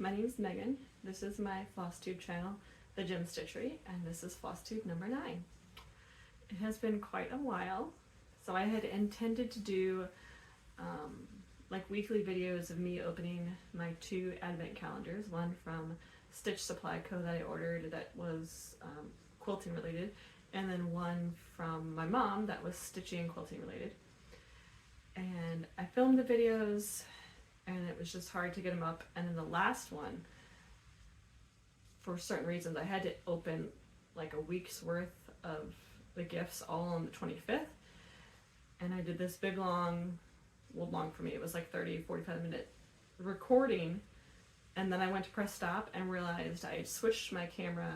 my name is Megan. This is my Flosstube channel, The Gem Stitchery, and this is Flosstube number 9. It has been quite a while, so I had intended to do like weekly videos of me opening my 2 advent calendars, one from Stitch Supply Co. that I ordered that was quilting related, and then one from my mom that was stitching and quilting related. And I filmed the videos and it was just hard to get them up, and then the last one, for certain reasons, I had to open like a week's worth of the gifts all on the 25th, and I did this big long for me, it was like 45 minute recording, and then I went to press stop and realized I had switched my camera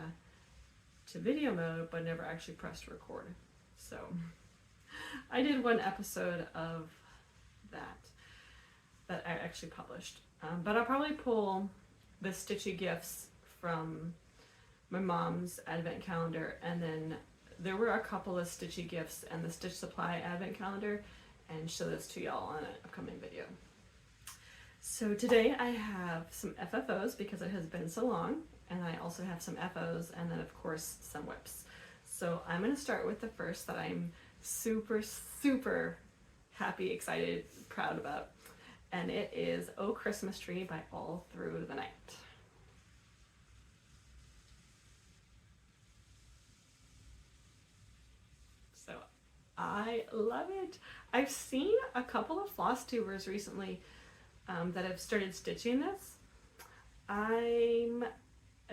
to video mode but never actually pressed record. So I did one episode of that I actually published, but I'll probably pull the stitchy gifts from my mom's advent calendar, and then there were a couple of stitchy gifts and the Stitch Supply advent calendar, and show those to y'all on an upcoming video. So today I have some FFOs because it has been so long, and I also have some FOs, and then of course some WIPs. So I'm going to start with the first that I'm super happy, excited, proud about, and it is Oh Christmas Tree by All Through the Night. So I love it. I've seen a couple of Flosstubers recently that have started stitching this. I'm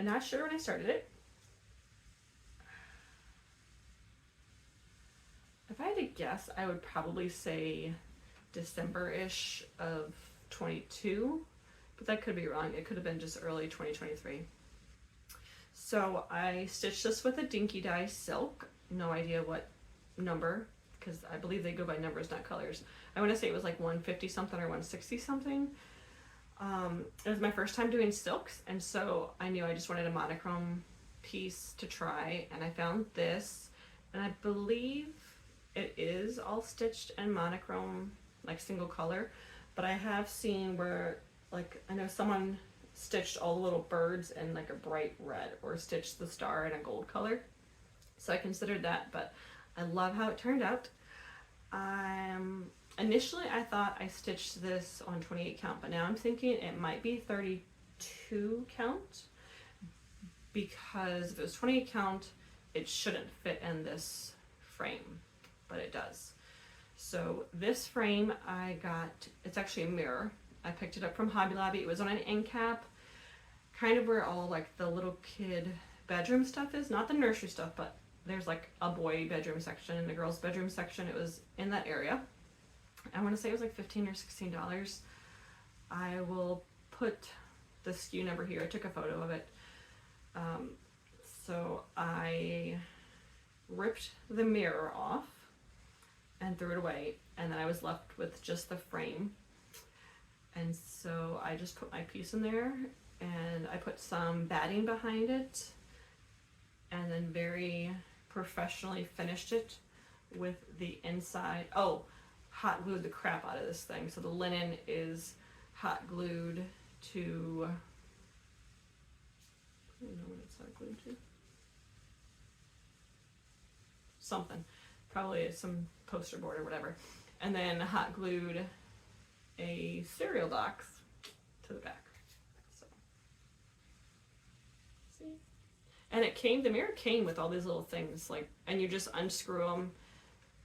not sure when I started it. If I had to guess, I would probably say December-ish of 22, but that could be wrong. It could have been just early 2023. So I stitched this with a dinky dye silk. No idea what number, because I believe they go by numbers, not colors. I want to say it was like 150 something or 160 something. It was my first time doing silks, and so I knew I just wanted a monochrome piece to try, and I found this, and I believe it is all stitched in monochrome, like single color, but I have seen where, like, I know someone stitched all the little birds in like a bright red, or stitched the star in a gold color, so I considered that, but I love how it turned out. Initially I thought I stitched this on 28 count, but now I'm thinking it might be 32 count, because if it was 28 count it shouldn't fit in this frame, but it does. So this frame I got, it's actually a mirror. I picked it up from Hobby Lobby. It was on an end cap, kind of where all like the little kid bedroom stuff is, not the nursery stuff, but there's like a boy bedroom section and a girl's bedroom section. It was in that area. I want to say it was like $15 or $16. I will put the SKU number here. I took a photo of it. So I ripped the mirror off and threw it away, and then I was left with just the frame. And so I just put my piece in there, and I put some batting behind it, and then very professionally finished it with the inside. Oh, hot glued the crap out of this thing. So the linen is hot glued to, I don't know what it's hot glued to. Something. Probably some poster board or whatever. And then hot glued a cereal box to the back. So, see? And it came, the mirror came with all these little things, like, and you just unscrew them,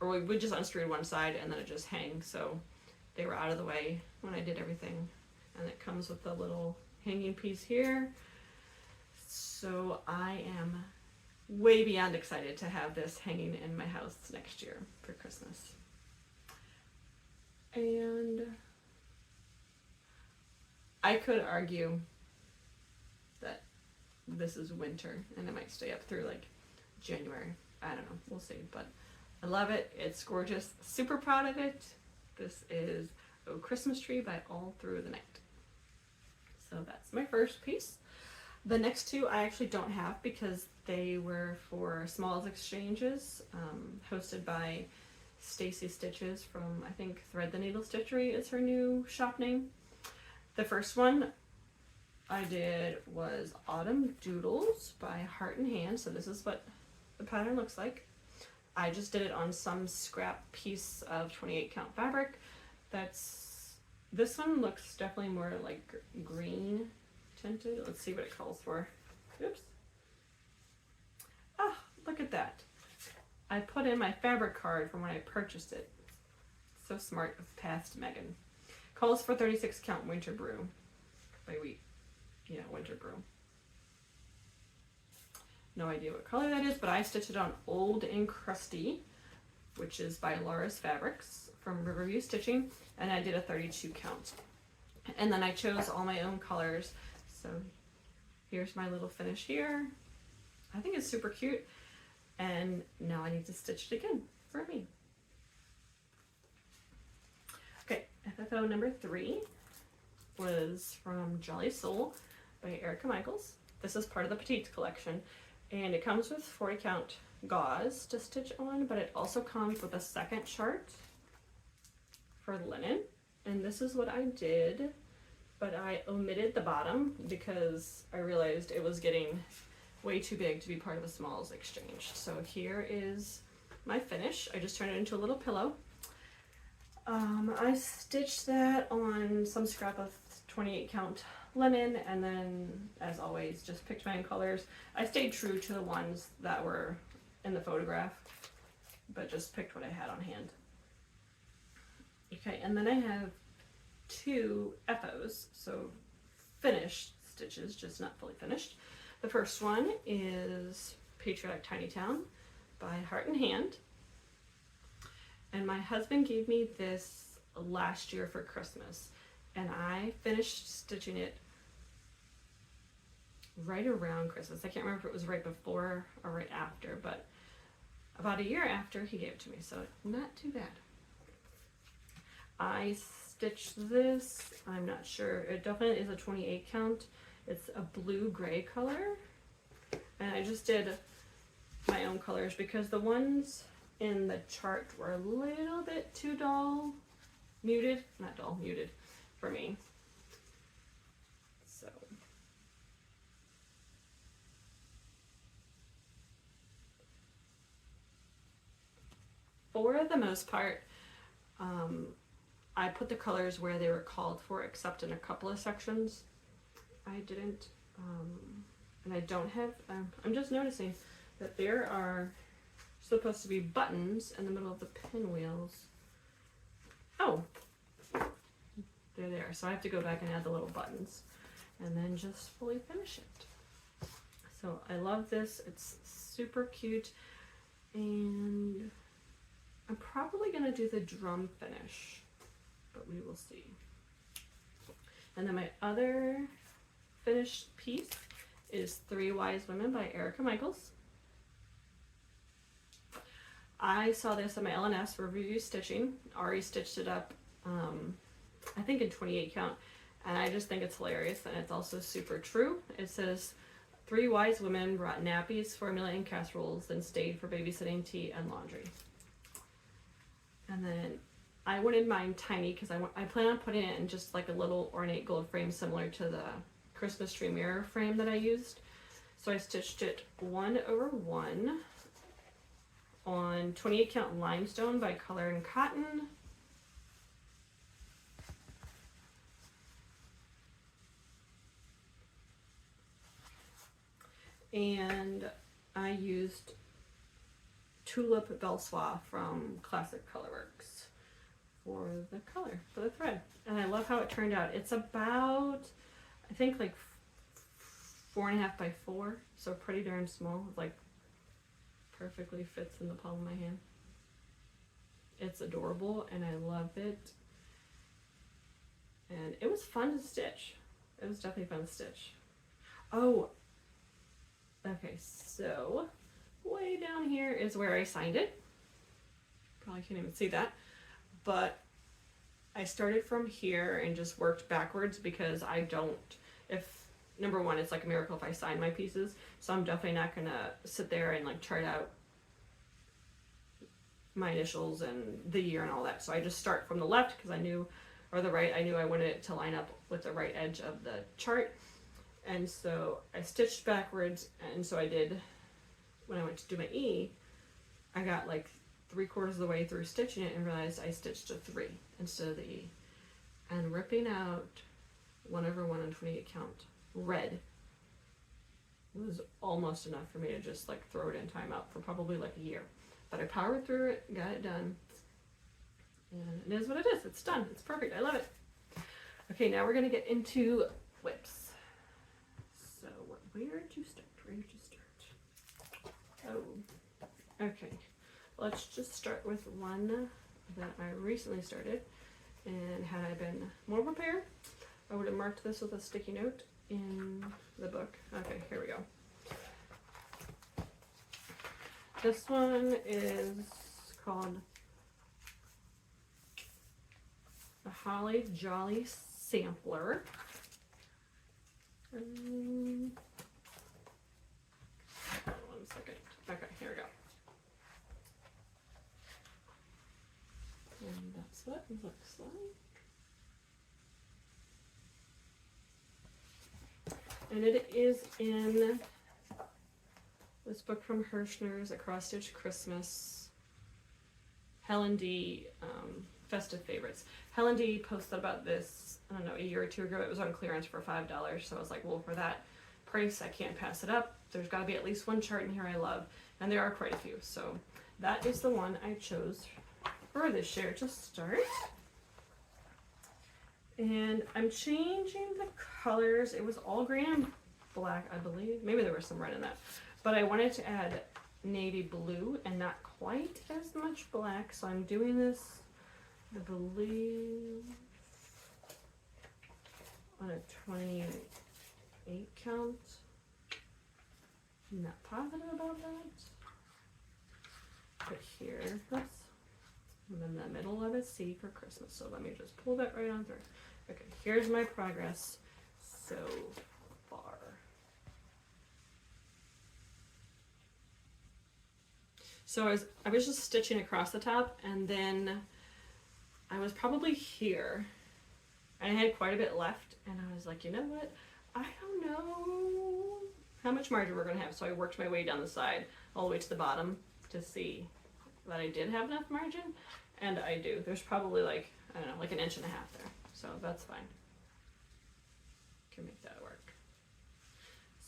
or we would just unscrew one side and then it just hangs, so they were out of the way when I did everything. And it comes with a little hanging piece here. So I am way beyond excited to have this hanging in my house next year for Christmas. And I could argue that this is winter and it might stay up through like January. I don't know, we'll see, but I love it. It's gorgeous. Super proud of it. This is Oh Christmas Tree by All Through the Night. So that's my first piece. The next two I actually don't have because they were for Smalls Exchanges, hosted by Stacy Stitches from, I think, Thread the Needle Stitchery is her new shop name. The first one I did was Autumn Doodles by Heart and Hand. So this is what the pattern looks like. I just did it on some scrap piece of 28 count fabric. This one looks definitely more like green tinted. Let's see what it calls for. Oops. Ah, look at that. I put in my fabric card from when I purchased it. So smart of past Megan. Calls for 36 count winter brew by winter brew. No idea what color that is, but I stitched it on Old and Crusty, which is by Laura's Fabrics from Riverview Stitching, and I did a 32 count. And then I chose all my own colors. So here's my little finish here. I think it's super cute. And now I need to stitch it again for me. Okay, FFO number 3 was from Jolly Soul by Erica Michaels. This is part of the Petites collection, and it comes with 40 count gauze to stitch on, but it also comes with a second chart for linen. And this is what I did, but I omitted the bottom because I realized it was getting way too big to be part of a smalls exchange. So here is my finish. I just turned it into a little pillow. I stitched that on some scrap of 28 count linen, and then, as always, just picked my own colors. I stayed true to the ones that were in the photograph, but just picked what I had on hand. Okay, and then I have 2 FOs, so finished stitches, just not fully finished. The first one is Patriotic Tiny Town by Heart and Hand. And my husband gave me this last year for Christmas, and I finished stitching it right around Christmas. I can't remember if it was right before or right after, but about a year after he gave it to me, so not too bad. I stitched this, I'm not sure, it definitely is a 28 count. It's a blue-gray color, and I just did my own colors because the ones in the chart were a little bit too muted for me. So for the most part, I put the colors where they were called for, except in a couple of sections I didn't, and I don't have, I'm just noticing that there are supposed to be buttons in the middle of the pinwheels. Oh, they're there. So I have to go back and add the little buttons and then just fully finish it. So I love this. It's super cute, and I'm probably going to do the drum finish, but we will see. And then my other finished piece is 3 Wise Women by Erica Michaels. I saw this at my LNS Review Stitching. Ari stitched it up, I think in 28 count, and I just think it's hilarious, and it's also super true. It says, 3 wise women brought nappies, formula, and casseroles, then stayed for babysitting, tea, and laundry. And then I wanted mine tiny because I plan on putting it in just like a little ornate gold frame similar to the Christmas tree mirror frame that I used. So I stitched it 1/1 on 28 count limestone by Color and Cotton. And I used Tulip Belsois from Classic Colorworks for the color, for the thread. And I love how it turned out. It's about, I think, like 4.5 by 4, so pretty darn small. Like perfectly fits in the palm of my hand. It's adorable and I love it. And it was fun to stitch. It was definitely fun to stitch. Oh, okay, so way down here is where I signed it. Probably can't even see that, but I started from here and just worked backwards because I don't, number one, it's like a miracle if I sign my pieces, so I'm definitely not gonna sit there and like chart out my initials and the year and all that. So I just start from the left because I knew, or the right, I knew I wanted it to line up with the right edge of the chart. And so I stitched backwards, and so I did, when I went to do my E, I got like 3/4 of the way through stitching it and realized I stitched a 3 instead of the E. And ripping out 1/1 and 28 count red was almost enough for me to just like throw it in timeout for probably like a year. But I powered through it, got it done, and it is what it is. It's done. It's perfect. I love it. Okay, now we're gonna get into whips. So where did you start? Where did you start? Oh, okay. Let's just start with one that I recently started, and had I been more prepared, I would have marked this with a sticky note in the book. Okay, here we go. This one is called the Holly Jolly Sampler. Hold on 1 second. Okay, here we go. And that's what it looks like. And it is in this book from Hirschner's, A Cross Stitch Christmas, Helen D. Festive Favorites. Helen D. posted about this, I don't know, a year or two ago. It was on clearance for $5, so I was like, well, for that price, I can't pass it up. There's got to be at least one chart in here I love, and there are quite a few. So that is the one I chose for this year to start. And I'm changing the colors. It was all green and black, I believe. Maybe there was some red in that. But I wanted to add navy blue and not quite as much black. So I'm doing this, I believe, on a 28 count. I'm not positive about that. But here, oops. And then the middle of a C for Christmas. So let me just pull that right on through. Okay, here's my progress so far. So I was just stitching across the top, and then I was probably here, and I had quite a bit left, and I was like, you know what? I don't know how much margin we're gonna have. So I worked my way down the side all the way to the bottom to see that I did have enough margin, and I do. There's probably like, I don't know, like 1.5 inches there. So that's fine. Can make that work.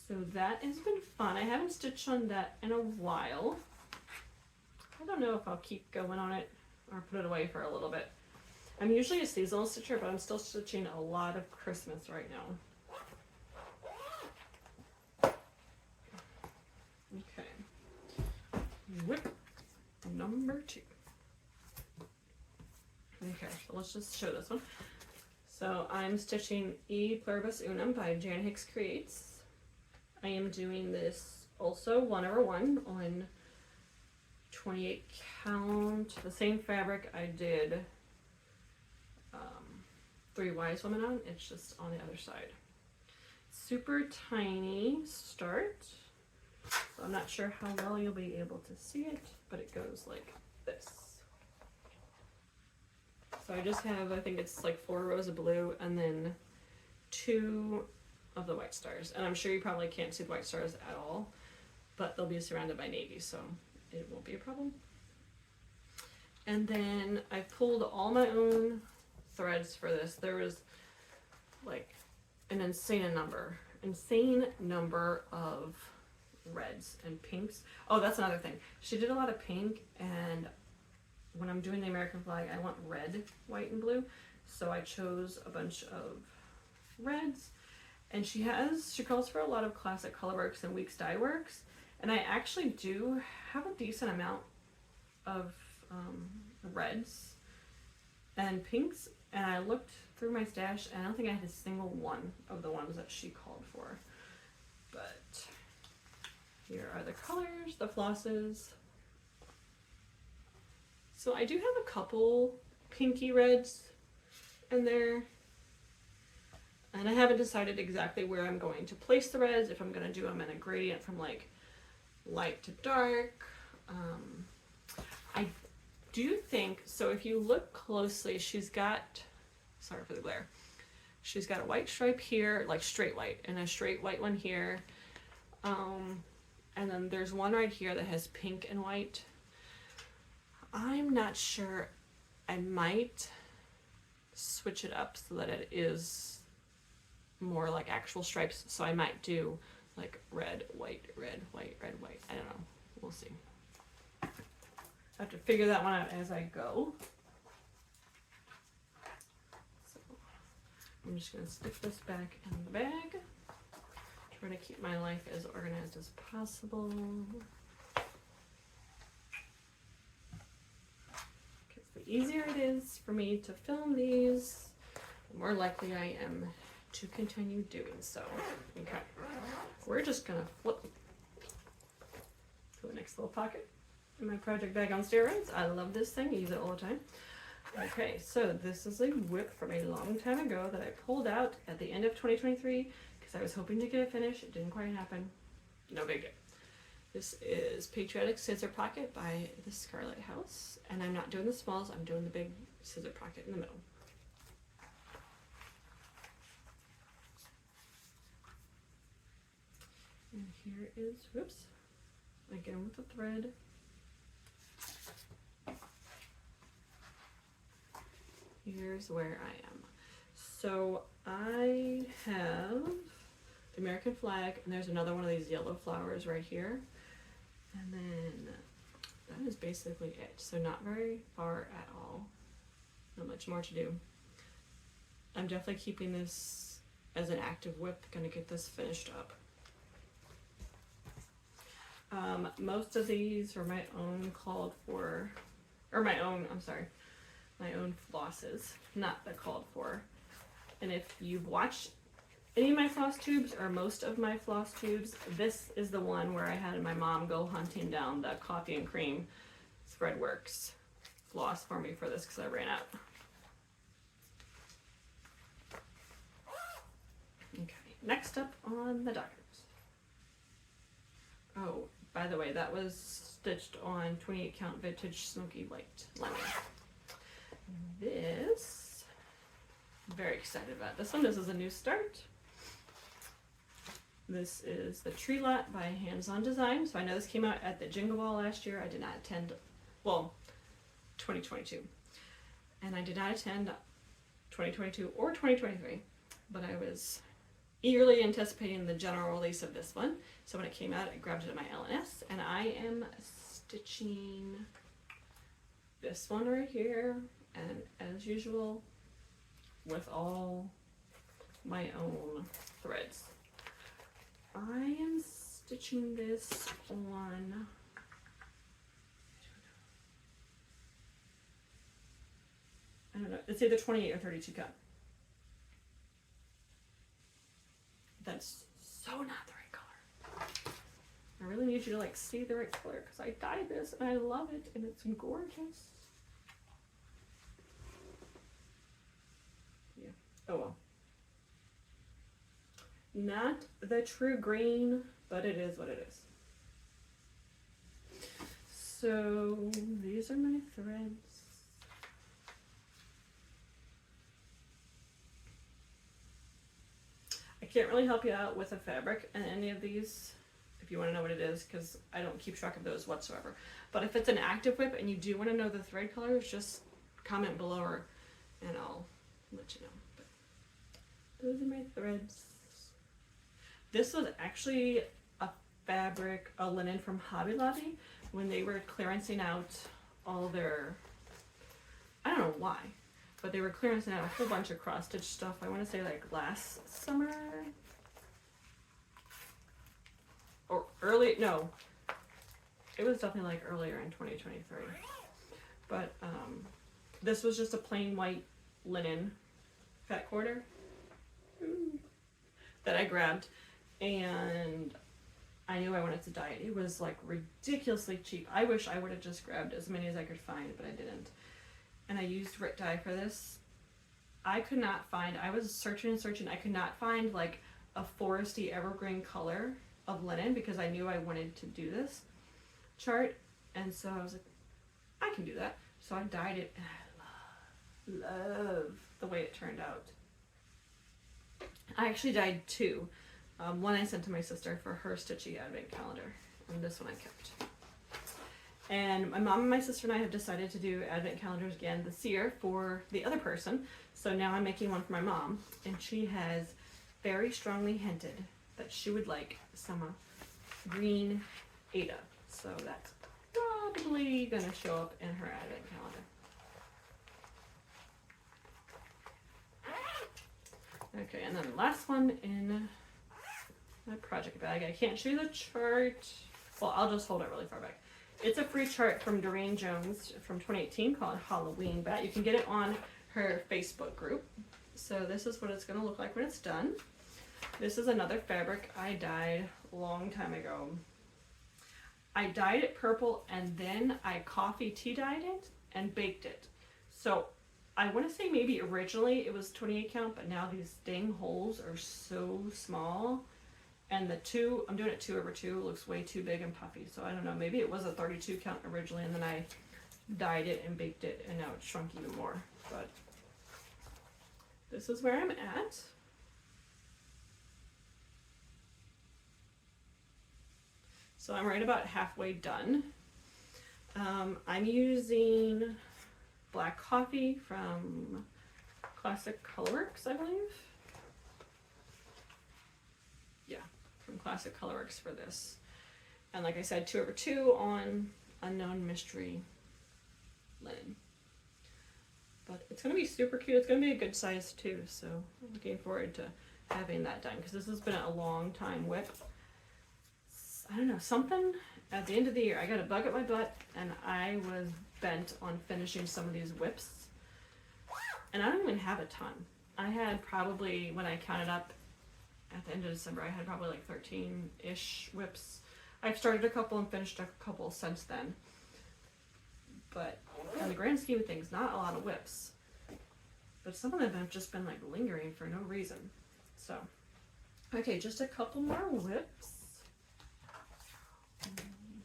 So that has been fun. I haven't stitched on that in a while. I don't know if I'll keep going on it or put it away for a little bit. I'm usually a seasonal stitcher, but I'm still stitching a lot of Christmas right now. Okay. Whip number 2. Okay, so let's just show this one. So I'm stitching E Pluribus Unum by Jan Hicks Creates. I am doing this also 1/1 on 28 count, the same fabric I did 3 Wise Women on. It's just on the other side. Super tiny start, so I'm not sure how well you'll be able to see it, but it goes like this. So I just have, I think it's like 4 rows of blue and then 2 of the white stars. And I'm sure you probably can't see the white stars at all, but they'll be surrounded by navy, so it won't be a problem. And then I pulled all my own threads for this. There was like an insane number of reds and pinks. Oh, that's another thing. She did a lot of pink, and when I'm doing the American flag, I want red, white, and blue. So I chose a bunch of reds. And she calls for a lot of classic colorworks and Weeks dye works. And I actually do have a decent amount of reds and pinks. And I looked through my stash, and I don't think I had a single one of the ones that she called for. But here are the colors, the flosses. So I do have a couple pinky reds in there, and I haven't decided exactly where I'm going to place the reds, if I'm going to do them in a gradient from like light to dark. I do think, so if you look closely, she's got, sorry for the glare, She's got a white stripe here, like straight white, and a straight white one here. And then there's one right here that has pink and white. I'm not sure. I might switch it up so that it is more like actual stripes. So I might do like red, white, red, white, red, white. I don't know. We'll see. I have to figure that one out as I go. So I'm just going to stick this back in the bag. Try to keep my life as organized as possible. Because the easier it is for me to film these, the more likely I am to continue doing so. Okay, we're just gonna flip to the next little pocket in my project bag on steroids. I love this thing, I use it all the time. Okay, so this is a whip from a long time ago that I pulled out at the end of 2023 because I was hoping to get it finished. It didn't quite happen. No big deal. This is Patriotic Scissor Pocket by the Scarlet House, and I'm not doing the smalls, I'm doing the big scissor pocket in the middle. And here is, whoops, again with the thread. Here's where I am. So I have the American flag, and there's another one of these yellow flowers right here. And then that is basically it. So not very far at all. Not much more to do. I'm definitely keeping this as an active whip, gonna get this finished up. Most of these are my own called for, or my own flosses, not the called for. And if you've watched any of my floss tubes or most of my floss tubes, this is the one where I had my mom go hunting down the coffee and cream Threadworks floss for me for this because I ran out. Okay, next up on the docket. Oh, by the way, that was stitched on 28 count vintage smoky white lemon. This, I'm very excited about this one. This is a new start. This is the Tree Lot by Hands On Design. So I know this came out at the Jingle Ball last year. I did not attend, well, 2022. And I did not attend 2022 or 2023, but I was eagerly anticipating the general release of this one. So when it came out, I grabbed it at my LNS, and I am stitching this one right here, and as usual, with all my own threads. I am stitching this on, I don't know, it's either 28 or 32 count. That's so not the right color. I really need you to like see the right color because I dyed this and I love it and it's gorgeous. Yeah. Oh well. Not the true green, but it is what it is. So these are my threads. I can't really help you out with a fabric in any of these if you want to know what it is, because I don't keep track of those whatsoever. But if it's an active whip and you do want to know the thread colors, just comment below and I'll let you know. But those are my threads. This was actually a fabric, a linen from Hobby Lobby when they were clearancing out all their, I don't know why, but they were clearancing out a whole bunch of cross stitch stuff. I want to say like last summer or early, no, it was definitely like earlier in 2023. But this was just a plain white linen fat quarter that I grabbed, and I knew I wanted to dye it. It was like ridiculously cheap. I wish I would have just grabbed as many as I could find, but I didn't. And I used Rit dye for this. I could not find, I was searching and searching, I could not find like a foresty evergreen color of linen because I knew I wanted to do this chart. And so I was like, I can do that. So I dyed it and I love the way it turned out. I actually dyed two. One I sent to my sister for her stitchy advent calendar, and this one I kept. And my mom and my sister and I have decided to do advent calendars again this year for the other person. So now I'm making one for my mom, and she has very strongly hinted that she would like some green Ada. So that's probably going to show up in her advent calendar. Okay, and then the last one in my project bag. I can't show you the chart. Well, I'll just hold it really far back. It's a free chart from Doreen Jones from 2018 called Halloween Bat. You can get it on her Facebook group. So this is what it's going to look like when it's done. This is another fabric I dyed a long time ago. I dyed it purple and then I coffee tea dyed it and baked it. So I want to say maybe originally it was 28 count, but now these dang holes are so small. And the two, I'm doing it 2/2, looks way too big and puffy. So I don't know, maybe it was a 32 count originally and then I dyed it and baked it and now it's shrunk even more. But this is where I'm at. So I'm right about halfway done. I'm using black coffee from Classic Colorworks, I believe. Yeah, from Classic Colorworks for this. And like I said, 2/2 on Unknown Mystery linen. But it's going to be super cute. It's going to be a good size too. So I'm looking forward to having that done because this has been a long time whip. I don't know, something at the end of the year, I got a bug at my butt and I was bent on finishing some of these whips. And I don't even have a ton. I had probably, when I counted up at the end of December, I had probably like 13-ish whips. I've started a couple and finished a couple since then. But in the grand scheme of things, not a lot of whips. But some of them have just been like lingering for no reason. So, okay, just a couple more whips.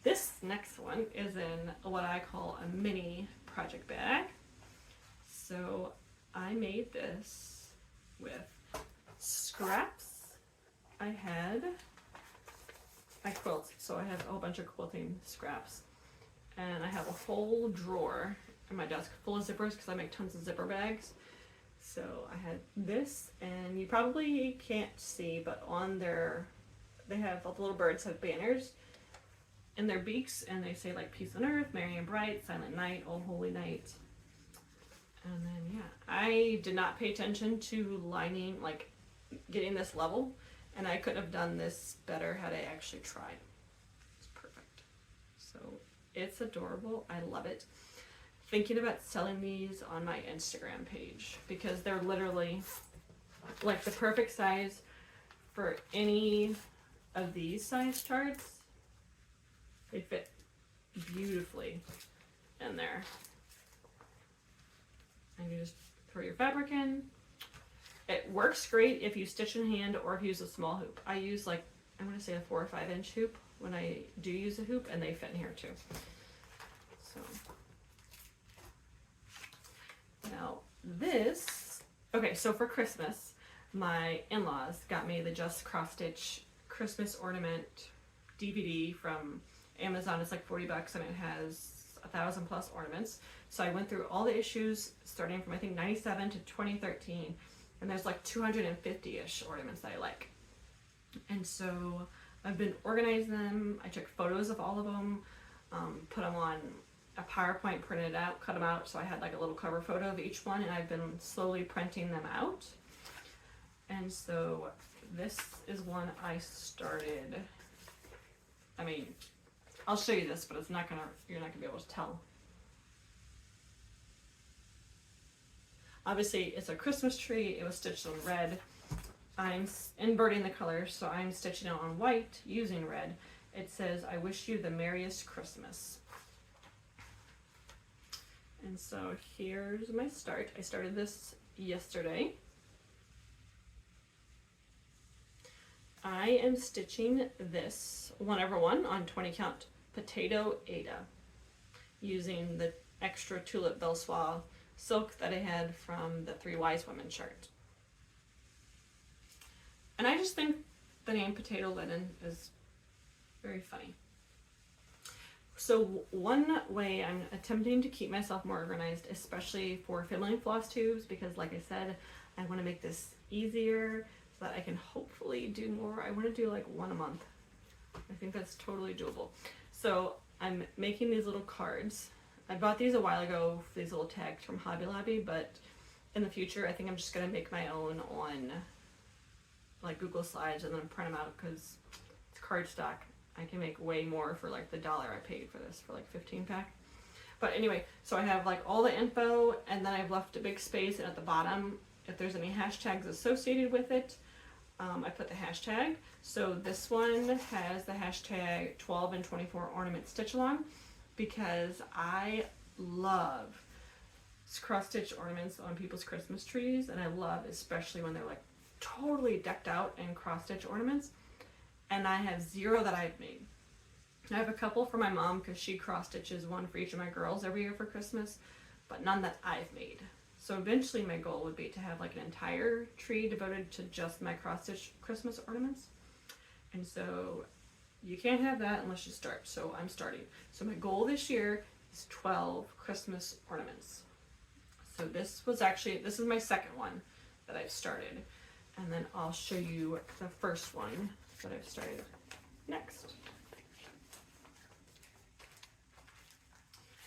This next one is in what I call a mini project bag. So I made this with scraps. I quilt, so I have a whole bunch of quilting scraps. And I have a whole drawer in my desk full of zippers because I make tons of zipper bags. So I had this, and you probably can't see, but on their, they have, all the little birds have banners in their beaks, and they say like peace on earth, merry and bright, silent night, oh holy night. And then yeah, I did not pay attention to lining, like getting this level, and I couldn't have done this better had I actually tried. It's perfect. So it's adorable. I love it. Thinking about selling these on my Instagram page because they're literally like the perfect size for any of these size charts. They fit beautifully in there. And you just throw your fabric in. It works great if you stitch in hand or if you use a small hoop. I use like, I'm going to say a 4 or 5 inch hoop when I do use a hoop, and they fit in here too. So now this, okay, so for Christmas, my in-laws got me the Just Cross Stitch Christmas Ornament DVD from Amazon. It's like 40 bucks and it has 1,000 plus ornaments. So I went through all the issues starting from I think 97 to 2013, and there's like 250-ish ornaments that I like. And so I've been organizing them. I took photos of all of them, put them on a PowerPoint, printed it out, cut them out, so I had like a little cover photo of each one, and I've been slowly printing them out. And so this is one I started. I mean, I'll show you this, but it's not gonna, you're not gonna be able to tell. Obviously, it's a Christmas tree. It was stitched on red. I'm inverting the colors, so I'm stitching it on white using red. It says, "I wish you the merriest Christmas." And so here's my start. I started this yesterday. I am stitching this 1/1 on 20 count potato Ada using the extra tulip Belsois silk that I had from the 3 Wise Women chart. And I just think the name potato linen is very funny. So one way I'm attempting to keep myself more organized, especially for filling floss tubes, because like I said, I want to make this easier so that I can hopefully do more. I want to do like one a month. I think that's totally doable. So I'm making these little cards. I bought these a while ago, these little tags from Hobby Lobby, but in the future I think I'm just going to make my own on like Google Slides and then print them out because it's cardstock. I can make way more for like the $1 I paid for this, for like 15 pack. But anyway, so I have like all the info, and then I've left a big space, and at the bottom, if there's any hashtags associated with it, I put the hashtag. So this one has the hashtag 12 and 24 ornament stitch along, because I love cross stitch ornaments on people's Christmas trees, and I love especially when they're like totally decked out in cross stitch ornaments. And I have 0 that I've made. I have a couple for my mom because she cross stitches one for each of my girls every year for Christmas, but none that I've made. So eventually my goal would be to have like an entire tree devoted to just my cross stitch Christmas ornaments. And so you can't have that unless you start. So I'm starting. So my goal this year is 12 Christmas ornaments. So this is my second one that I've started. And then I'll show you the first one that I've started next.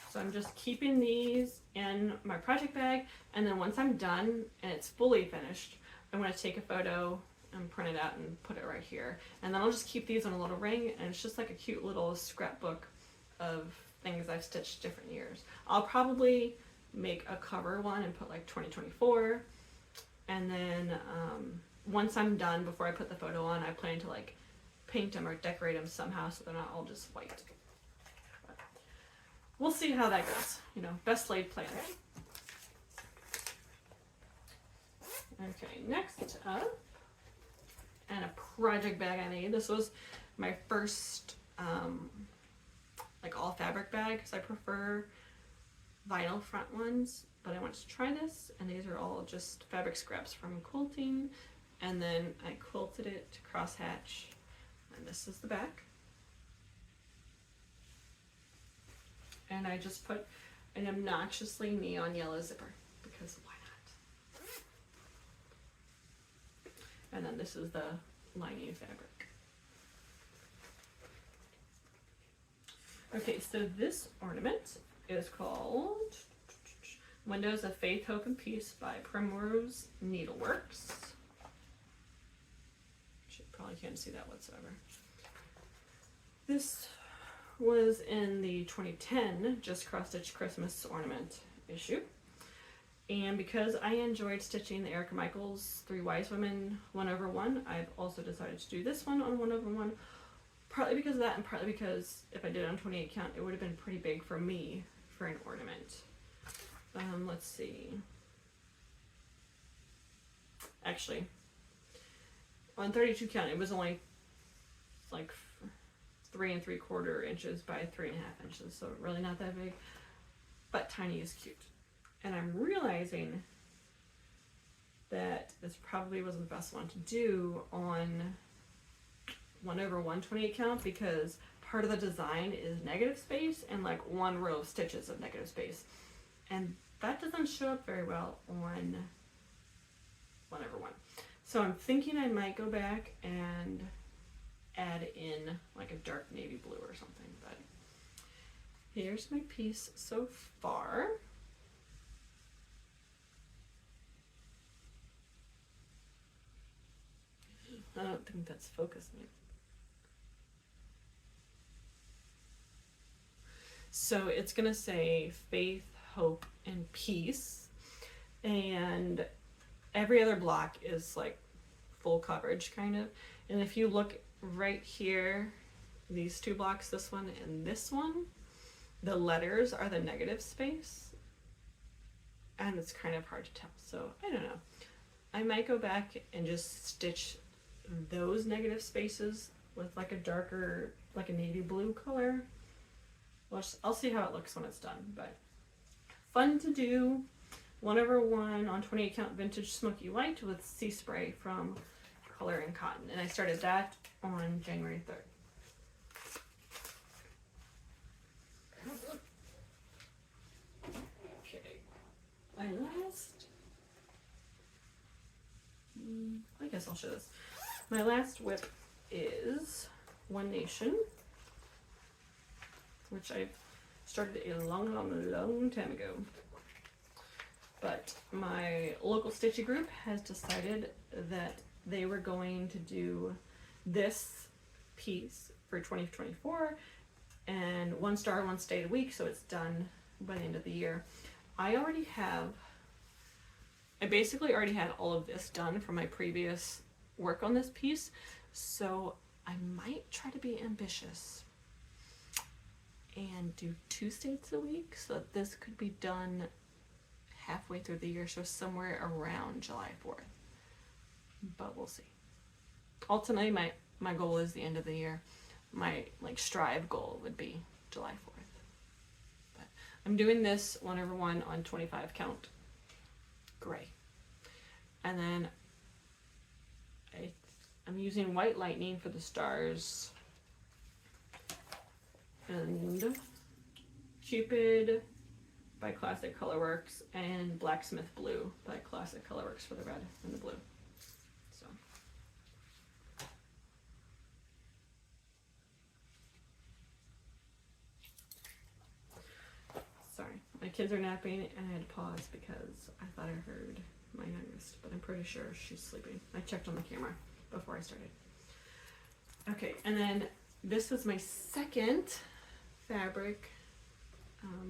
So I'm just keeping these in my project bag, and then once I'm done and it's fully finished, I'm going to take a photo and print it out and put it right here. And then I'll just keep these in a little ring, and it's just like a cute little scrapbook of things I've stitched different years. I'll probably make a cover one and put like 2024, and then once I'm done, before I put the photo on, I plan to like paint them or decorate them somehow so they're not all just white. But we'll see how that goes. You know, best laid plans. Okay, next up, and a project bag I made. This was my first like all fabric bag because I prefer vinyl front ones, but I wanted to try this, and these are all just fabric scraps from quilting. And then I quilted it to crosshatch, and this is the back. And I just put an obnoxiously neon yellow zipper, because why not? And then this is the lining fabric. Okay, so this ornament is called Windows of Faith, Hope, and Peace by Primrose Needleworks. Probably can't see that whatsoever. This was in the 2010 Just Cross Stitch Christmas Ornament issue. And because I enjoyed stitching the Erica Michaels 3 Wise Women 1/1, I've also decided to do this one on 1/1. Partly because of that, and partly because if I did it on 28 count, it would have been pretty big for me for an ornament. Let's see. Actually, on 32 count, it was only like 3 3/4 inches by 3.5 inches, so really not that big, but tiny is cute. And I'm realizing that this probably wasn't the best one to do on 1/1 28 count, because part of the design is negative space and like 1 row of stitches of negative space, and that doesn't show up very well on 1/1. So I'm thinking I might go back and add in like a dark navy blue or something, but here's my piece so far. I don't think that's focusing. So it's gonna say faith, hope, and peace, and every other block is like full coverage kind of. And if you look right here, these 2 blocks, this one and this one, the letters are the negative space, and it's kind of hard to tell. So I don't know. I might go back and just stitch those negative spaces with like a darker, like a navy blue color. Well, I'll see how it looks when it's done, but fun to do. 1/1 on 28 count vintage smoky white with sea spray from color in cotton, and I started that on January 3rd. Okay, my last, I guess I'll show this. My last WIP is One Nation, which I started a long time ago. But my local stitchy group has decided that they were going to do this piece for 2024, and 1 star, 1 stayed a week, so it's done by the end of the year. I basically already had all of this done from my previous work on this piece, so I might try to be ambitious and do 2 stays a week so that this could be done halfway through the year, so somewhere around July 4th. But we'll see. Ultimately, my goal is the end of the year. My strive goal would be July 4th. But I'm doing this 1/1 on 25 count gray. And then I'm using White Lightning for the stars. And Cupid by Classic Colorworks, and Blacksmith Blue by Classic Colorworks for the red and the blue. So sorry, my kids are napping and I had to pause because I thought I heard my youngest, but I'm pretty sure she's sleeping. I checked on the camera before I started. Okay, and then this was my second fabric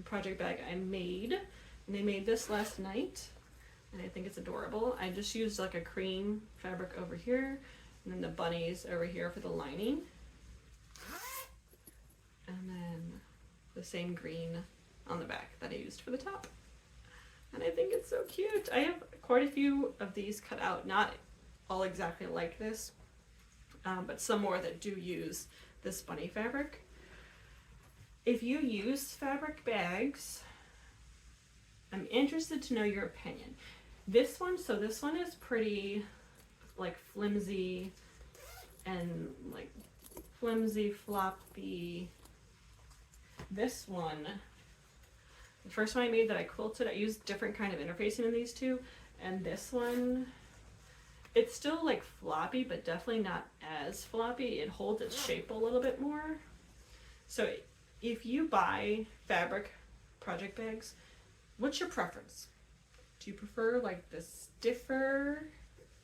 project bag I made, and they made this last night, and I think it's adorable. I just used like a cream fabric over here, and then the bunnies over here for the lining, and then the same green on the back that I used for the top. And I think it's so cute. I have quite a few of these cut out, not all exactly like this, but some more that do use this bunny fabric. If you use fabric bags, I'm interested to know your opinion. This one is pretty flimsy and flimsy, floppy. This one, the first one I made that I quilted, I used different kind of interfacing in these two, and this one, it's still floppy, but definitely not as floppy. It holds its shape a little bit more. So if you buy fabric project bags, what's your preference? Do you prefer the stiffer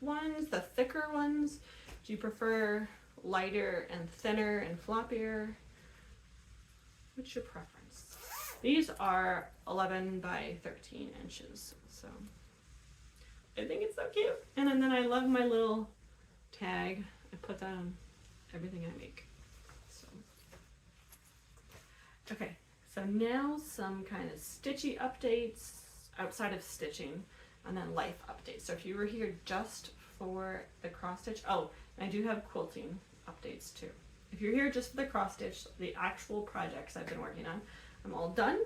ones, the thicker ones? Do you prefer lighter and thinner and floppier? What's your preference? These are 11 by 13 inches, so I think it's so cute. And then I love my little tag. I put that on everything I make. Okay, so now some kind of stitchy updates outside of stitching, and then life updates. So if you were here just for the cross stitch, oh, and I do have quilting updates too. If you're here just for the cross stitch, the actual projects I've been working on, I'm all done.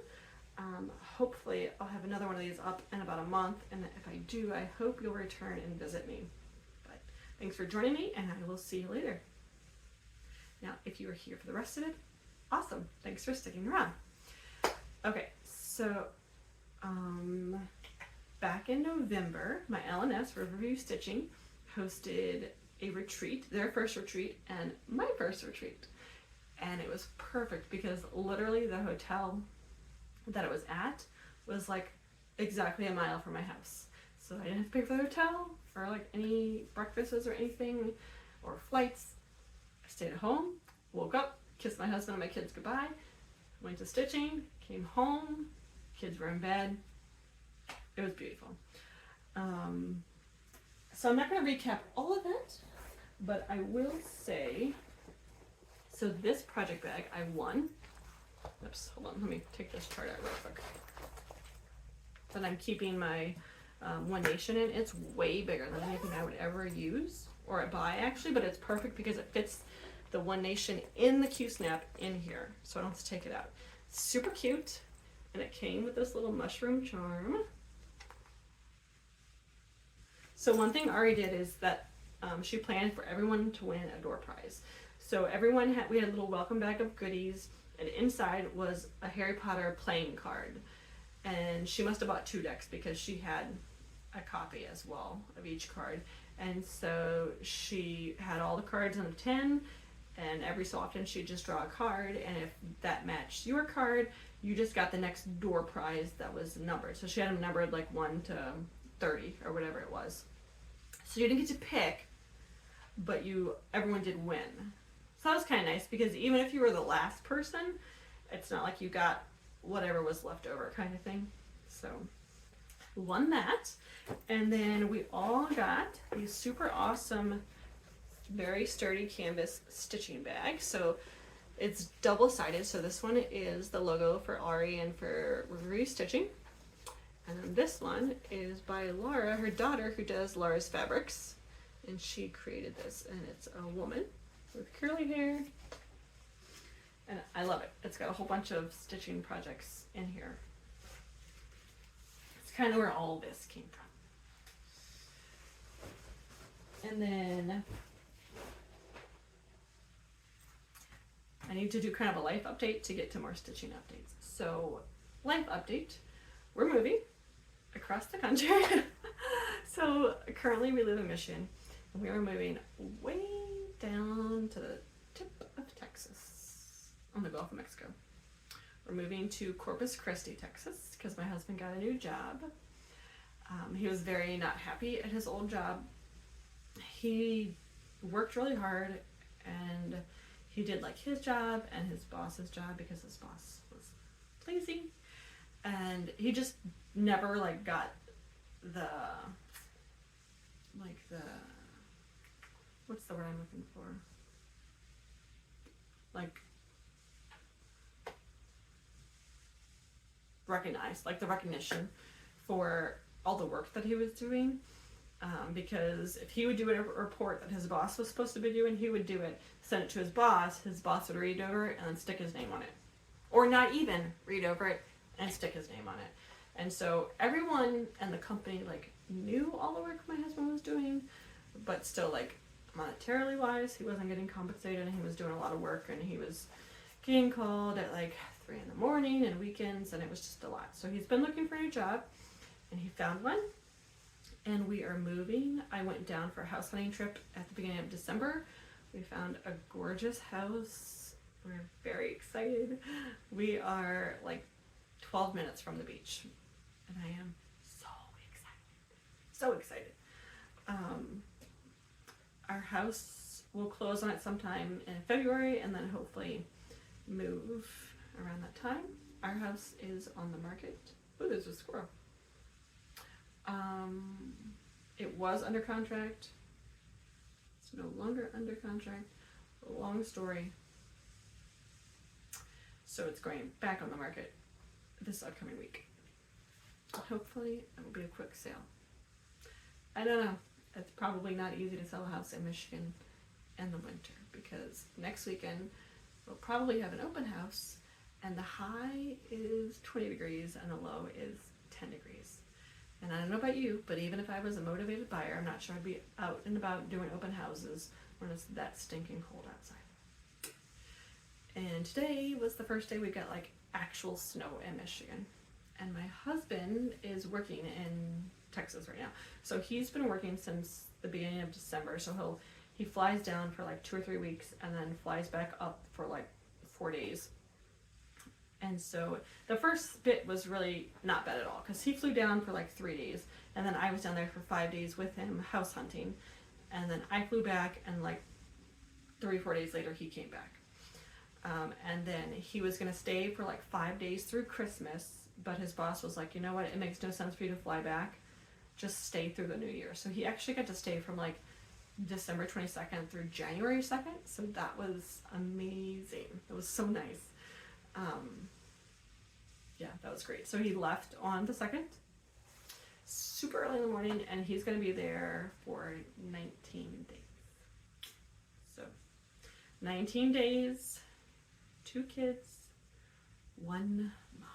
Hopefully I'll have another one of these up in about a month, and if I do, I hope you'll return and visit me. But thanks for joining me, and I will see you later. Now, if you are here for the rest of it, awesome. Thanks for sticking around. Okay, so back in November, my LNS, Riverview Stitching, hosted a retreat, their first retreat, and my first retreat. And it was perfect because literally the hotel that it was at was exactly a mile from my house. So I didn't have to pay for the hotel or any breakfasts or anything or flights. I stayed at home, woke up, kissed my husband and my kids goodbye, went to stitching, came home, kids were in bed. It was beautiful. So I'm not going to recap all of it, but I will say, so this project bag I won. Oops, hold on, let me take this chart out real quick. That I'm keeping my One Nation in. It's way bigger than anything I would ever use or buy actually, but it's perfect because it fits the One Nation in the Q-snap in here, so I don't have to take it out. Super cute, and it came with this little mushroom charm. So one thing Ari did is that she planned for everyone to win a door prize. So we had a little welcome bag of goodies, and inside was a Harry Potter playing card. And she must have bought 2 decks because she had a copy as well of each card. And so she had all the cards in a tin, and every so often she'd just draw a card, and if that matched your card, you just got the next door prize that was numbered. So she had them numbered like 1 to 30 or whatever it was. So you didn't get to pick, but everyone did win. So that was kind of nice, because even if you were the last person, it's not like you got whatever was left over kind of thing. So won that. And then we all got these super awesome, very sturdy canvas stitching bags. So it's double-sided. So this one is the logo for Ari and for Riri Stitching. And then this one is by Laura, her daughter, who does Laura's Fabrics. And she created this, and it's a woman with curly hair. And I love it. It's got a whole bunch of stitching projects in here. It's kind of where all this came from. And then I need to do kind of a life update to get to more stitching updates. So, life update. We're moving across the country. So currently we live in Michigan, and we are moving way down to the tip of Texas on the Gulf of Mexico. We're moving to Corpus Christi, Texas, because my husband got a new job. He was very not happy at his old job. He worked really hard, and he did like his job and his boss's job because his boss was lazy, and he just never like got the what's the word I'm looking for? Like recognized, like the recognition for all the work that he was doing. Because if he would do a report that his boss was supposed to be doing, he would do it, send it to his boss would read over it and then stick his name on it. Or not even read over it and stick his name on it. And so everyone in the company like knew all the work my husband was doing, but still like monetarily wise, he wasn't getting compensated, and he was doing a lot of work, and he was getting called at like 3 a.m. and weekends, and it was just a lot. So he's been looking for a new job, and he found one. And we are moving. I went down for a house hunting trip at the beginning of December. We found a gorgeous house. We're very excited. We are like 12 minutes from the beach, and I am so excited. So excited. Our house will close on it sometime in February, and then hopefully move around that time. Our house is on the market. Oh, there's a squirrel. It was under contract. It's no longer under contract. Long story. So it's going back on the market this upcoming week. Hopefully it will be a quick sale. I don't know. It's probably not easy to sell a house in Michigan in the winter, because next weekend we'll probably have an open house, and the high is 20 degrees and the low is 10 degrees. And I don't know about you, but even if I was a motivated buyer, I'm not sure I'd be out and about doing open houses when it's that stinking cold outside. And today was the first day we got like actual snow in Michigan. And my husband is working in Texas right now. So he's been working since the beginning of December. So he flies down for like 2 or 3 weeks and then flies back up for like 4 days. And so the first bit was really not bad at all, because he flew down for like 3 days, and then I was down there for 5 days with him house hunting, and then I flew back, and like 3 or 4 days later he came back. And then he was going to stay for like 5 days through Christmas, but his boss was like, you know what, it makes no sense for you to fly back, just stay through the new year. So he actually got to stay from like December 22nd through January 2nd, so that was amazing. It was so nice. Yeah, that was great. So he left on the 2nd, super early in the morning, and he's going to be there for 19 days. So 19 days, 2 kids, 1 mom.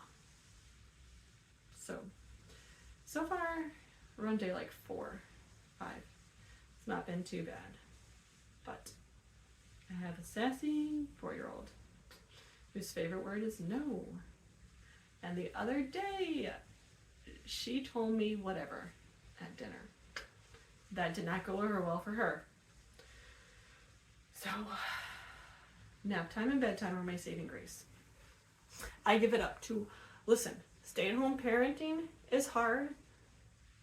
So far we're on day like 4, 5. It's not been too bad. But I have a sassy 4-year-old whose favorite word is no. And the other day, she told me whatever at dinner. That did not go over well for her. So, nap time and bedtime are my saving grace. I give it up to, listen, stay-at-home parenting is hard.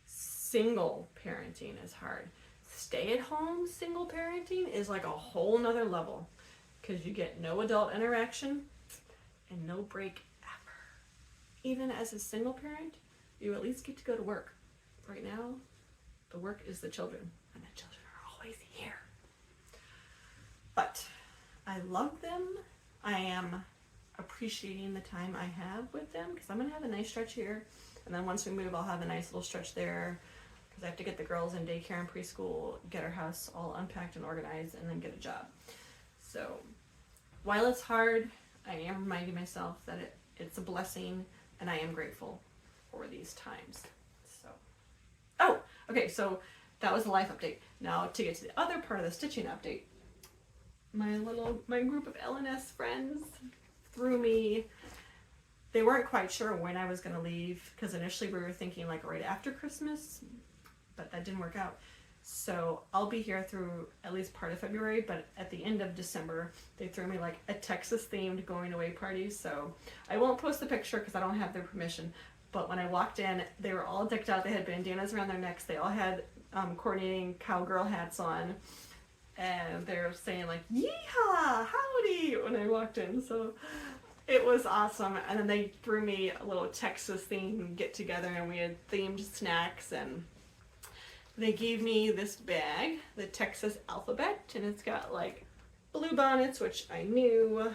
Single parenting is hard. Stay-at-home single parenting is like a whole nother level because you get no adult interaction and no break ever. Even as a single parent, you at least get to go to work. Right now, the work is the children, and the children are always here. But I love them. I am appreciating the time I have with them because I'm going to have a nice stretch here. And then once we move, I'll have a nice little stretch there because I have to get the girls in daycare and preschool, get our house all unpacked and organized, and then get a job. So while it's hard, I am reminding myself that it's a blessing and I am grateful for these times. So, oh, okay, so that was the life update. Now to get to the other part of the stitching update, my group of LNS friends threw me. They weren't quite sure when I was going to leave because initially we were thinking like right after Christmas, but that didn't work out. So I'll be here through at least part of February, but at the end of December, they threw me like a Texas themed going away party. So I won't post the picture because I don't have their permission. But when I walked in, they were all decked out. They had bandanas around their necks. They all had coordinating cowgirl hats on. And they were saying like, yeehaw, howdy, when I walked in. So it was awesome. And then they threw me a little Texas themed get together and we had themed snacks. And they gave me this bag, the Texas alphabet. And it's got like blue bonnets, which I knew,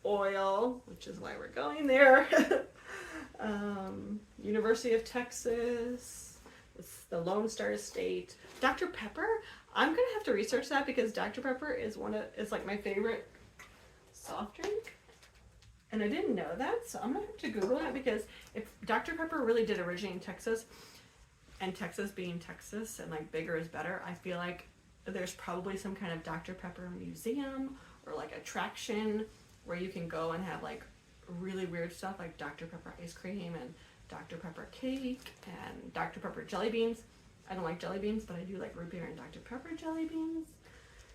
oil, which is why we're going there. University of Texas, the Lone Star State, Dr. Pepper. I'm gonna have to research that because Dr. Pepper is like my favorite soft drink, and I didn't know that, so I'm gonna have to Google that because if Dr. Pepper really did originate in Texas, and Texas being Texas and like bigger is better, I feel like there's probably some kind of Dr. Pepper museum or like attraction where you can go and have like really weird stuff like Dr. Pepper ice cream and Dr. Pepper cake and Dr. Pepper jelly beans. I don't like jelly beans, but I do like root beer and Dr. Pepper jelly beans.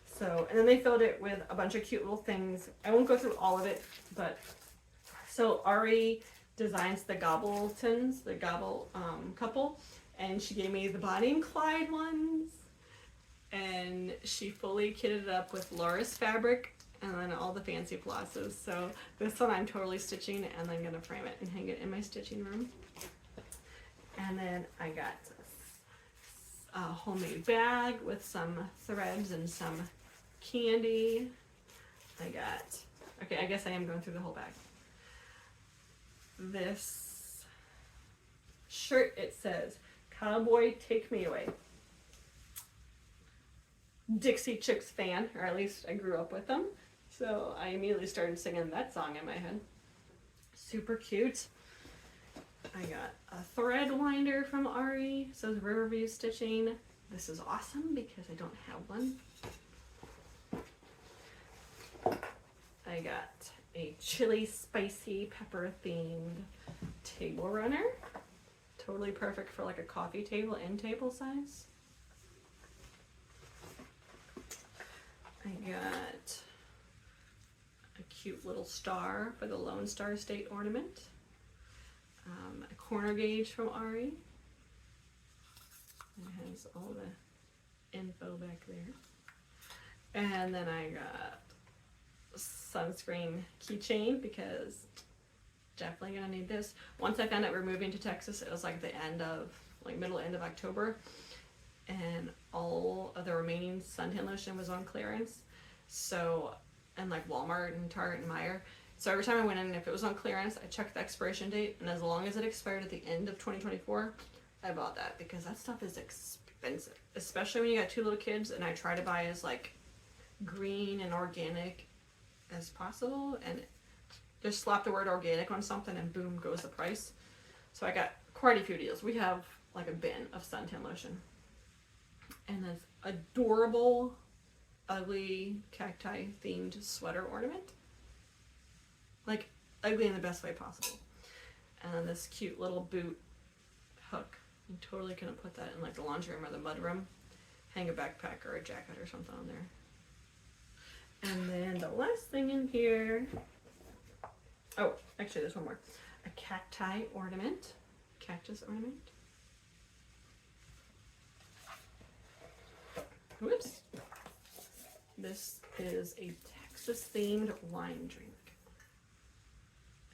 So, and then they filled it with a bunch of cute little things. I won't go through all of it, but so Ari designs the Gobbletons, the Gobble couple, and she gave me the Bonnie and Clyde ones, and she fully kitted it up with Laura's fabric and then all the fancy flosses. So this one I'm totally stitching and then gonna frame it and hang it in my stitching room. And then I got a homemade bag with some threads and some candy. Okay, I guess I am going through the whole bag. This shirt, it says, "Cowboy, take me away." Dixie Chicks fan, or at least I grew up with them. So I immediately started singing that song in my head. Super cute. I got a thread winder from Ari. It says Riverview Stitching. This is awesome because I don't have one. I got a chili spicy pepper themed table runner. Totally perfect for like a coffee table and table size. I got a cute little star for the Lone Star State ornament. A corner gauge from Ari. It has all the info back there. And then I got a sunscreen keychain because definitely gonna need this. Once I found out we're moving to Texas, it was like the middle end of October, and all of the remaining suntan lotion was on clearance. So, and like Walmart and Target and Meijer. So every time I went in, if it was on clearance, I checked the expiration date, and as long as it expired at the end of 2024, I bought that because that stuff is expensive, especially when you got 2 little kids, and I try to buy as like green and organic as possible, and just slap the word organic on something and boom goes the price. So I got quite a few deals. We have like a bin of suntan lotion. and this adorable, ugly cacti themed sweater ornament. Like, ugly in the best way possible. And then this cute little boot hook. I'm totally gonna put that in like the laundry room or the mud room. Hang a backpack or a jacket or something on there. And then the last thing in here, oh, actually there's one more. A cacti ornament, cactus ornament. Whoops. This is a Texas themed wine drink.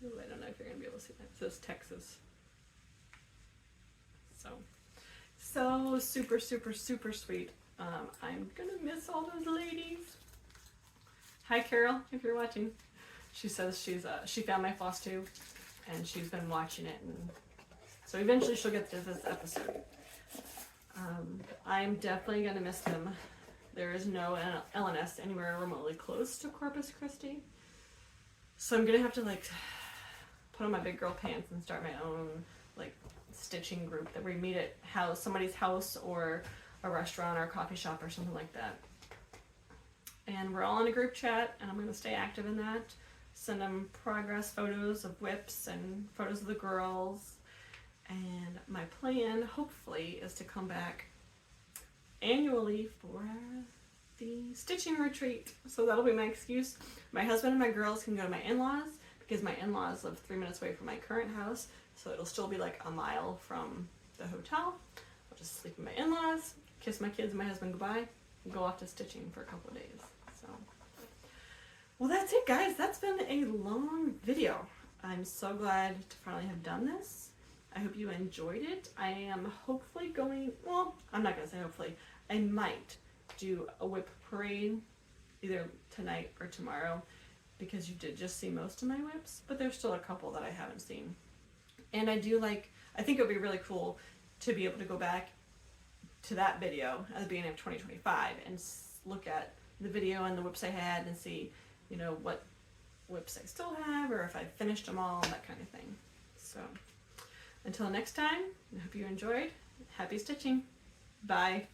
Ooh, I don't know if you're gonna be able to see that. It says Texas. So super, super, super sweet. I'm gonna miss all those ladies. Hi Carol, if you're watching. She says she found my Flosstube and she's been watching it, and so eventually she'll get to this episode. I'm definitely gonna miss them. There is no LNS anywhere remotely close to Corpus Christi, so I'm gonna have to like put on my big girl pants and start my own like stitching group that we meet at somebody's house or a restaurant or a coffee shop or something like that. And we're all in a group chat, and I'm going to stay active in that. Send them progress photos of WIPs and photos of the girls. And my plan, hopefully, is to come back annually for the stitching retreat. So that'll be my excuse. My husband and my girls can go to my in-laws, because my in-laws live 3 minutes away from my current house, so it'll still be like a mile from the hotel. I'll just sleep with my in-laws, kiss my kids and my husband goodbye, and go off to stitching for a couple of days. So, well, that's it, guys. That's been a long video. I'm so glad to finally have done this. I hope you enjoyed it. I am hopefully going, well, I'm not going to say hopefully, I might do a WIP parade either tonight or tomorrow, because you did just see most of my WIPs, but there's still a couple that I haven't seen. And I think it would be really cool to be able to go back to that video at the beginning of 2025 and look at the video and the WIPs I had and see, you know, what WIPs I still have, or if I finished them all, that kind of thing. So until next time, I hope you enjoyed. Happy stitching. Bye.